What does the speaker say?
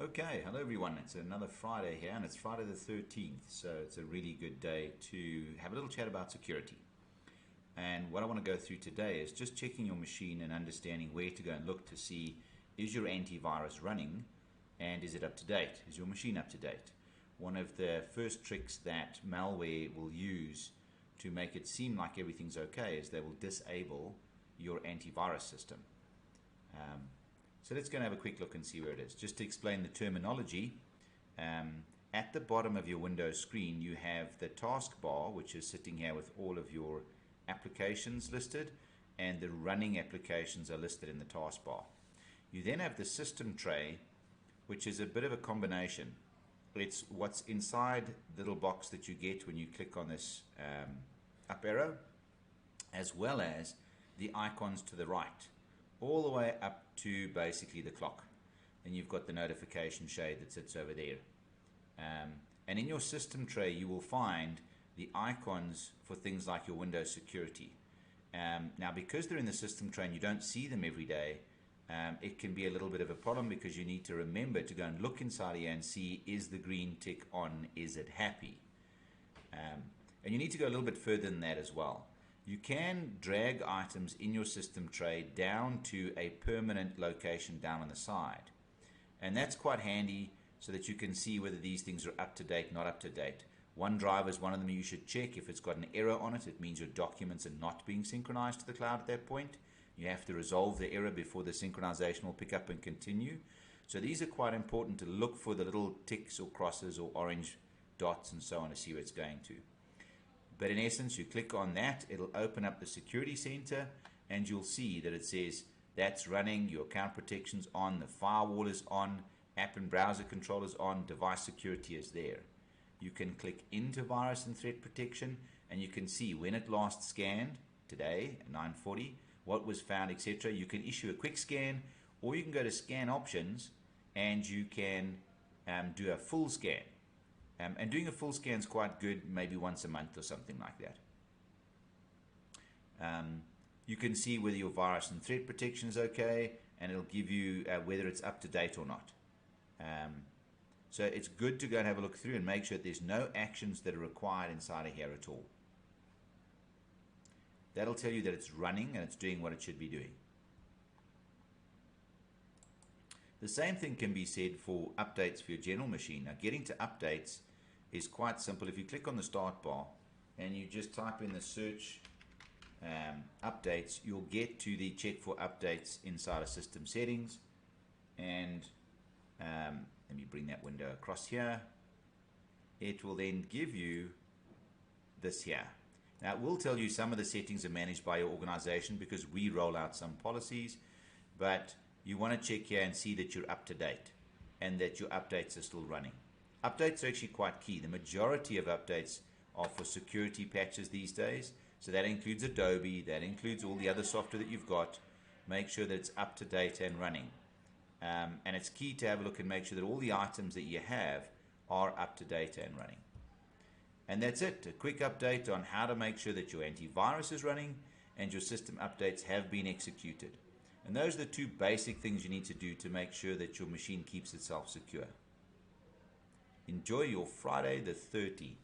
Okay, hello everyone. It's another Friday here, and it's Friday the 13th, so it's a really good day to have a little chat about security. And what I want to go through today is just checking your machine and understanding where to go and look to see, is your antivirus running and is it up to date? Is your machine up to date? One of the first tricks that malware will use to make it seem like everything's okay is they will disable your antivirus system. So let's go and have a quick look and see where it is. Just to explain the terminology, at the bottom of your Windows screen you have the taskbar, which is sitting here with all of your applications listed, and the running applications are listed in the taskbar. You then have the system tray, which is a bit of a combination. It's what's inside the little box that you get when you click on this up arrow, as well as the icons to the right, all the way up to basically the clock. And you've got the notification shade that sits over there. And in your system tray, you will find the icons for things like your Windows security. Now, because they're in the system tray and you don't see them every day, it can be a little bit of a problem because you need to remember to go and look inside here and see, is the green tick on, is it happy? And you need to go a little bit further than that as well. You can drag items in your system tray down to a permanent location down on the side. And that's quite handy so that you can see whether these things are up to date, not up to date. OneDrive is one of them you should check. If it's got an error on it, it means your documents are not being synchronized to the cloud at that point. You have to resolve the error before the synchronization will pick up and continue. So these are quite important to look for the little ticks or crosses or orange dots and so on to see where it's going to. But in essence, you click on that, it'll open up the security center, and you'll see that it says that's running, your account protection's on, the firewall is on, app and browser control is on, device security is there. You can click into virus and threat protection, and you can see when it last scanned, today at 9:40, what was found, etc. You can issue a quick scan, or you can go to scan options, and you can do a full scan. And doing a full scan is quite good, maybe once a month or something like that. You can see whether your virus and threat protection is okay, and it'll give you whether it's up to date or not. So it's good to go and have a look through and make sure that there's no actions that are required inside of here at all. That'll tell you that it's running and it's doing what it should be doing. The same thing can be said for updates for your general machine. Now, getting to updates is quite simple. If you click on the start bar and you just type in the search updates, you'll get to the check for updates inside of system settings. And let me bring that window across here. It will then give you this here. Now, it will tell you some of the settings are managed by your organization because we roll out some policies, but you want to check here and see that you're up to date and that your updates are still running. Updates are actually quite key. The majority of updates are for security patches these days. So that includes Adobe, that includes all the other software that you've got. Make sure that it's up to date and running. And it's key to have a look and make sure that all the items that you have are up to date and running. And that's it, a quick update on how to make sure that your antivirus is running and your system updates have been executed. And those are the two basic things you need to do to make sure that your machine keeps itself secure. Enjoy your Friday the 13th.